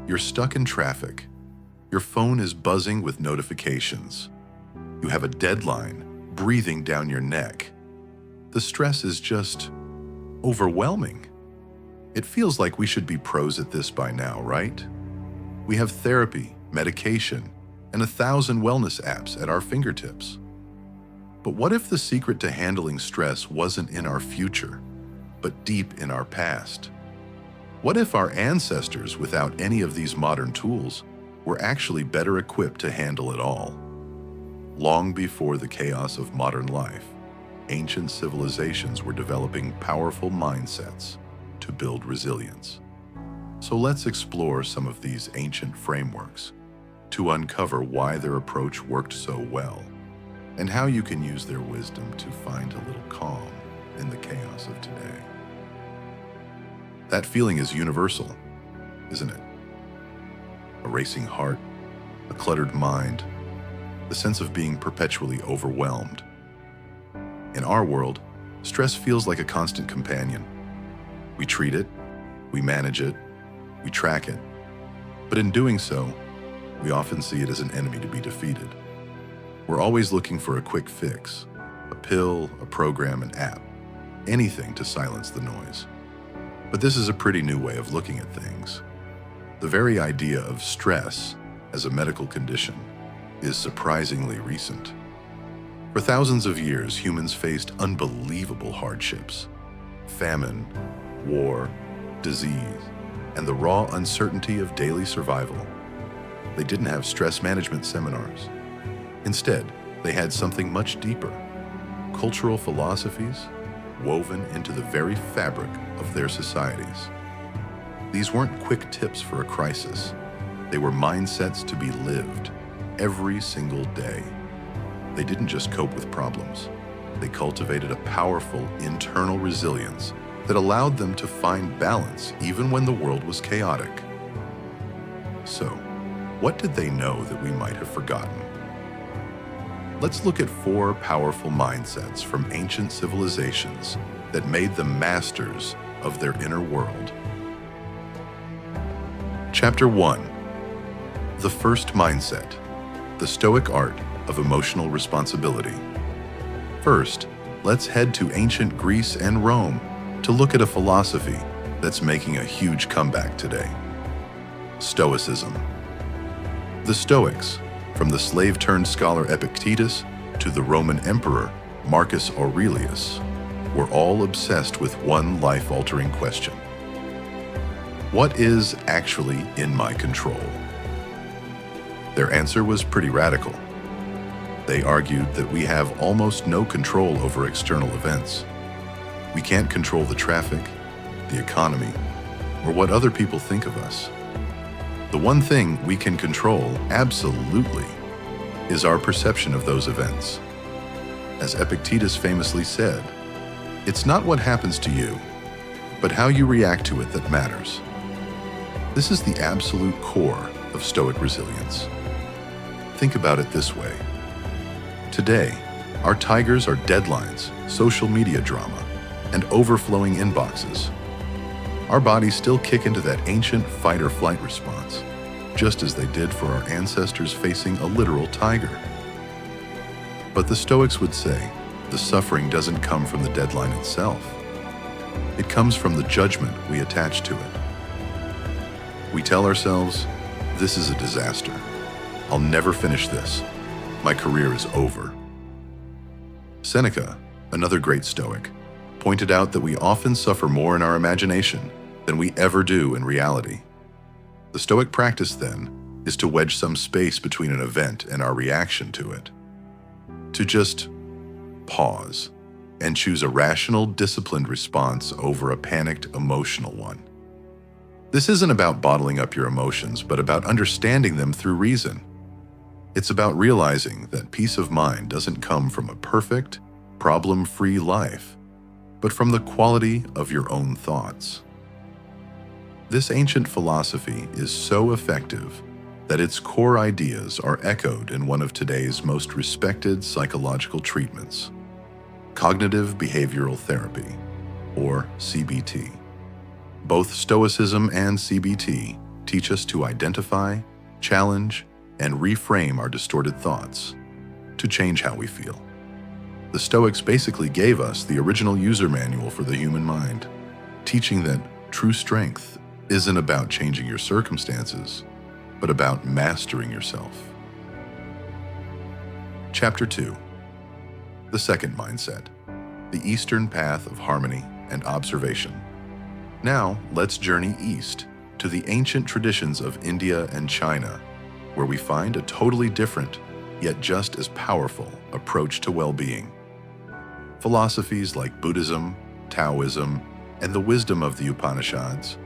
You're stuck in traffic. Your phone is buzzing with notifications. You have a deadline breathing down your neck. The stress is just overwhelming. It feels like we should be pros at this by now, right? We have therapy, medication, and 1,000 wellness apps at our fingertips. But what if the secret to handling stress wasn't in our future, but deep in our past? What if our ancestors, without any of these modern tools, were actually better equipped to handle it all? Long before the chaos of modern life, ancient civilizations were developing powerful mindsets to build resilience. So let's explore some of these ancient frameworks to uncover why their approach worked so well and how you can use their wisdom to find a little calm in the chaos of today. That feeling is universal, isn't it? A racing heart, a cluttered mind, the sense of being perpetually overwhelmed. In our world, stress feels like a constant companion. We treat it, we manage it, we track it. But in doing so, we often see it as an enemy to be defeated. We're always looking for a quick fix, a pill, a program, an app, anything to silence the noise. But this is a pretty new way of looking at things. The very idea of stress as a medical condition is surprisingly recent. For thousands of years, humans faced unbelievable hardships: famine, war, disease, and the raw uncertainty of daily survival. They didn't have stress management seminars. Instead, they had something much deeper: cultural philosophies woven into the very fabric of their societies. These weren't quick tips for a crisis. They were mindsets to be lived every single day. They didn't just cope with problems. They cultivated a powerful internal resilience that allowed them to find balance even when the world was chaotic. So, what did they know that we might have forgotten? Let's look at 4 powerful mindsets from ancient civilizations that made them masters of their inner world. Chapter 1. The first mindset: the Stoic Art of Emotional Responsibility. First, let's head to ancient Greece and Rome to look at a philosophy that's making a huge comeback today: Stoicism. The Stoics, from the slave-turned-scholar Epictetus to the Roman emperor Marcus Aurelius, were all obsessed with one life-altering question: what is actually in my control? Their answer was pretty radical. They argued that we have almost no control over external events. We can't control the traffic, the economy, or what other people think of us. The one thing we can control, absolutely, is our perception of those events. As Epictetus famously said, it's not what happens to you, but how you react to it that matters. This is the absolute core of Stoic resilience. Think about it this way. Today, our tigers are deadlines, social media drama, and overflowing inboxes. Our bodies still kick into that ancient fight-or-flight response, just as they did for our ancestors facing a literal tiger. But the Stoics would say the suffering doesn't come from the deadline itself. It comes from the judgment we attach to it. We tell ourselves, this is a disaster. I'll never finish this. My career is over. Seneca, another great Stoic, pointed out that we often suffer more in our imagination than we ever do in reality. The Stoic practice, then, is to wedge some space between an event and our reaction to it. To just pause and choose a rational, disciplined response over a panicked, emotional one. This isn't about bottling up your emotions, but about understanding them through reason. It's about realizing that peace of mind doesn't come from a perfect, problem-free life, but from the quality of your own thoughts. This ancient philosophy is so effective that its core ideas are echoed in one of today's most respected psychological treatments, cognitive behavioral therapy, or CBT. Both Stoicism and CBT teach us to identify, challenge, and reframe our distorted thoughts to change how we feel. The Stoics basically gave us the original user manual for the human mind, teaching that true strength isn't about changing your circumstances, but about mastering yourself. Chapter 2. The second mindset, the Eastern path of harmony and observation. Now, let's journey east to the ancient traditions of India and China, where we find a totally different, yet just as powerful, approach to well-being. Philosophies like Buddhism, Taoism, and the wisdom of the Upanishads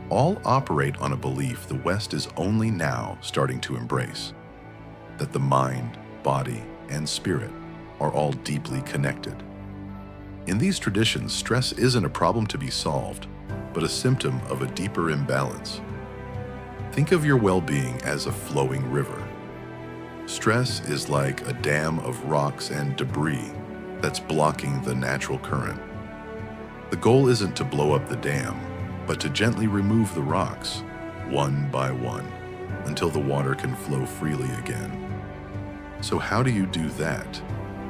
all operate on a belief the West is only now starting to embrace, that the mind, body, and spirit are all deeply connected. In these traditions, stress isn't a problem to be solved, but a symptom of a deeper imbalance. Think of your well-being as a flowing river. Stress is like a dam of rocks and debris that's blocking the natural current. The goal isn't to blow up the dam, but to gently remove the rocks, one by one, until the water can flow freely again. So how do you do that?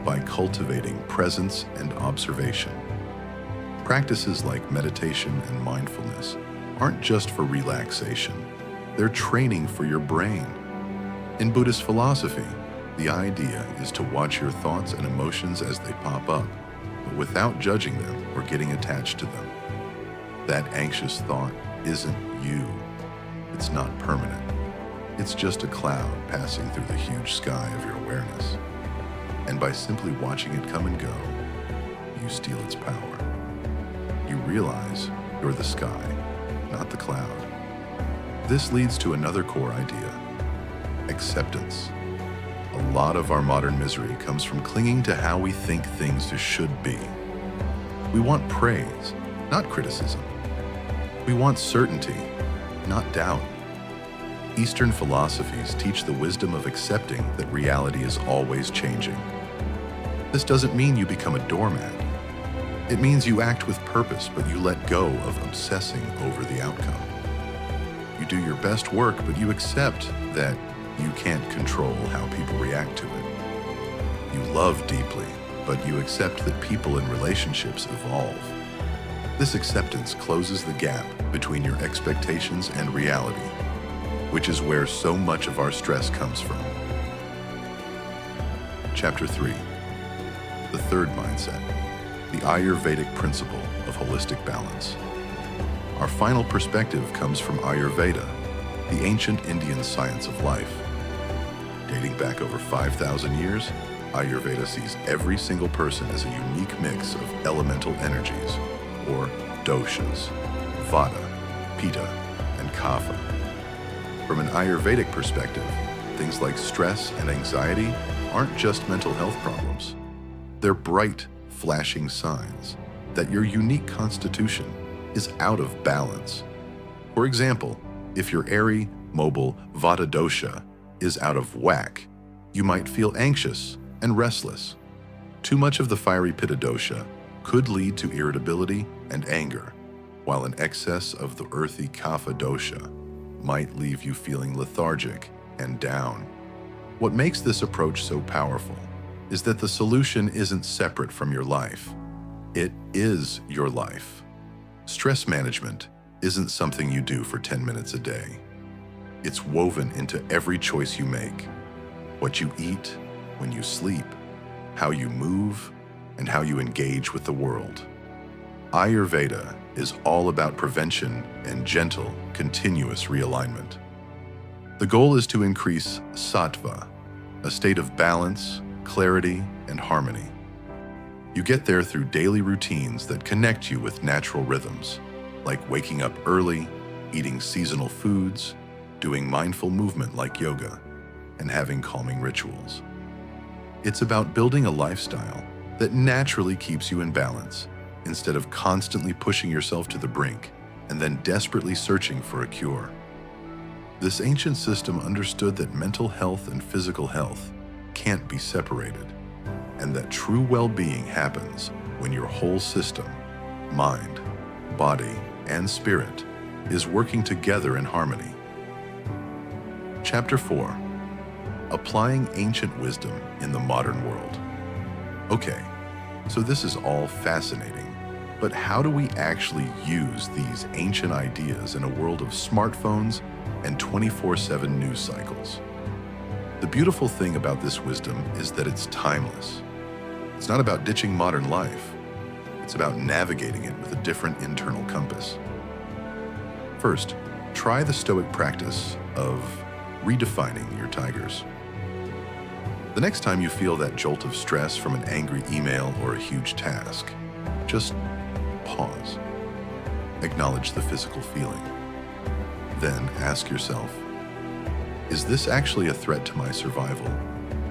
By cultivating presence and observation. Practices like meditation and mindfulness aren't just for relaxation, they're training for your brain. In Buddhist philosophy, the idea is to watch your thoughts and emotions as they pop up, but without judging them or getting attached to them. That anxious thought isn't you. It's not permanent. It's just a cloud passing through the huge sky of your awareness. And by simply watching it come and go, you steal its power. You realize you're the sky, not the cloud. This leads to another core idea: acceptance. A lot of our modern misery comes from clinging to how we think things should be. We want praise, not criticism. We want certainty, not doubt. Eastern philosophies teach the wisdom of accepting that reality is always changing. This doesn't mean you become a doormat. It means you act with purpose, but you let go of obsessing over the outcome. You do your best work, but you accept that you can't control how people react to it. You love deeply, but you accept that people and relationships evolve. This acceptance closes the gap between your expectations and reality, which is where so much of our stress comes from. Chapter 3. The third mindset, the Ayurvedic principle of holistic balance. Our final perspective comes from Ayurveda, the ancient Indian science of life. Dating back over 5,000 years, Ayurveda sees every single person as a unique mix of elemental energies, or doshas, vata, pitta, and kapha. From an Ayurvedic perspective, things like stress and anxiety aren't just mental health problems. They're bright, flashing signs that your unique constitution is out of balance. For example, if your airy, mobile vata dosha is out of whack, you might feel anxious and restless. Too much of the fiery pitta dosha could lead to irritability and anger, while an excess of the earthy kapha dosha might leave you feeling lethargic and down. What makes this approach so powerful is that the solution isn't separate from your life. It is your life. Stress management isn't something you do for 10 minutes a day. It's woven into every choice you make: what you eat, when you sleep, how you move, and how you engage with the world. Ayurveda is all about prevention and gentle, continuous realignment. The goal is to increase sattva, a state of balance, clarity, and harmony. You get there through daily routines that connect you with natural rhythms, like waking up early, eating seasonal foods, doing mindful movement like yoga, and having calming rituals. It's about building a lifestyle that naturally keeps you in balance, instead of constantly pushing yourself to the brink and then desperately searching for a cure. This ancient system understood that mental health and physical health can't be separated, and that true well-being happens when your whole system, mind, body, and spirit, is working together in harmony. Chapter 4. Applying Ancient Wisdom in the Modern World. Okay, so this is all fascinating, but how do we actually use these ancient ideas in a world of smartphones and 24/7 news cycles? The beautiful thing about this wisdom is that it's timeless. It's not about ditching modern life. It's about navigating it with a different internal compass. First, try the Stoic practice of redefining your tigers. The next time you feel that jolt of stress from an angry email or a huge task, just pause. Acknowledge the physical feeling. Then ask yourself, is this actually a threat to my survival,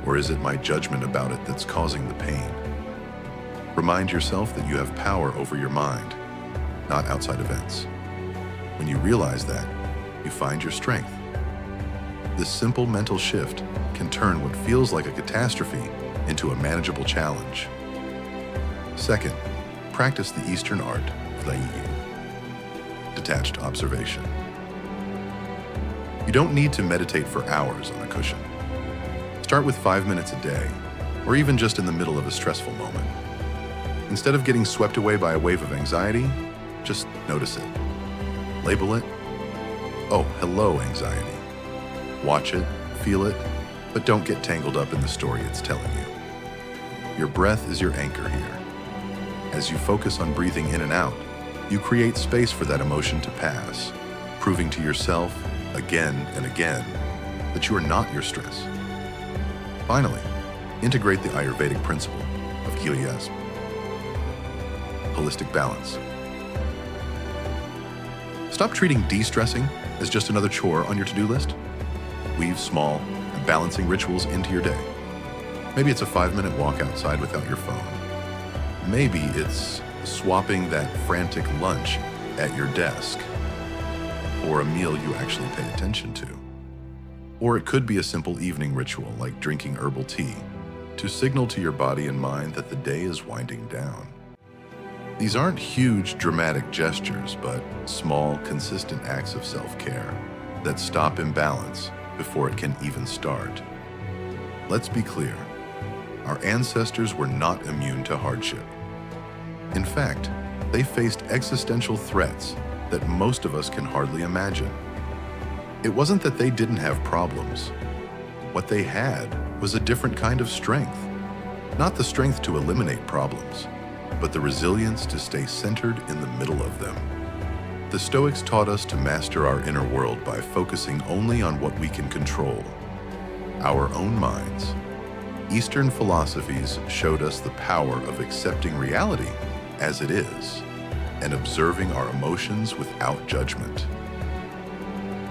or is it my judgment about it that's causing the pain? Remind yourself that you have power over your mind, not outside events. When you realize that, you find your strength. This simple mental shift can turn what feels like a catastrophe into a manageable challenge. Second, practice the Eastern art of detached observation. You don't need to meditate for hours on a cushion. Start with 5 minutes a day, or even just in the middle of a stressful moment. Instead of getting swept away by a wave of anxiety, just notice it. Label it, oh, hello, anxiety. Watch it, feel it, but don't get tangled up in the story it's telling you. Your breath is your anchor here. As you focus on breathing in and out, you create space for that emotion to pass, proving to yourself again and again that you are not your stress. Finally, integrate the Ayurvedic principle of holistic balance. Stop treating de-stressing as just another chore on your to-do list. Weave small and balancing rituals into your day. Maybe it's a 5-minute walk outside without your phone. Maybe it's swapping that frantic lunch at your desk, or a meal you actually pay attention to. Or it could be a simple evening ritual like drinking herbal tea to signal to your body and mind that the day is winding down. These aren't huge, dramatic gestures, but small, consistent acts of self-care that stop imbalance before it can even start. Let's be clear, our ancestors were not immune to hardship. In fact, they faced existential threats that most of us can hardly imagine. It wasn't that they didn't have problems. What they had was a different kind of strength. Not the strength to eliminate problems, but the resilience to stay centered in the middle of them. The Stoics taught us to master our inner world by focusing only on what we can control, our own minds. Eastern philosophies showed us the power of accepting reality as it is and observing our emotions without judgment.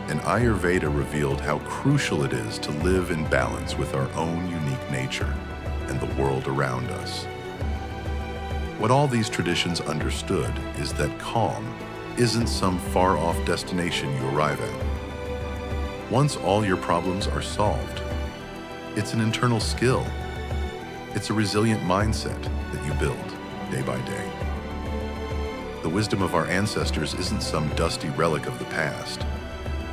And Ayurveda revealed how crucial it is to live in balance with our own unique nature and the world around us. What all these traditions understood is that calm isn't some far-off destination you arrive at. Once all your problems are solved, it's an internal skill. It's a resilient mindset that you build day by day. The wisdom of our ancestors isn't some dusty relic of the past.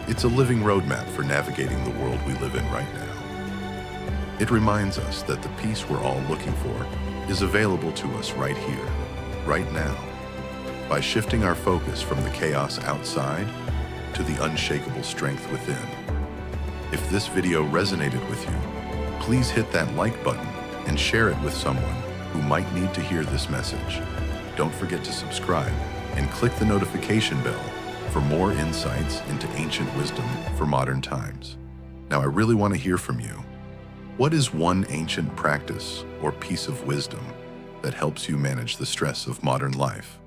It's a living roadmap for navigating the world we live in right now. It reminds us that the peace we're all looking for is available to us right here, right now, by shifting our focus from the chaos outside to the unshakable strength within. If this video resonated with you, please hit that like button and share it with someone who might need to hear this message. Don't forget to subscribe and click the notification bell for more insights into ancient wisdom for modern times. Now, I really want to hear from you. What is one ancient practice or piece of wisdom that helps you manage the stress of modern life?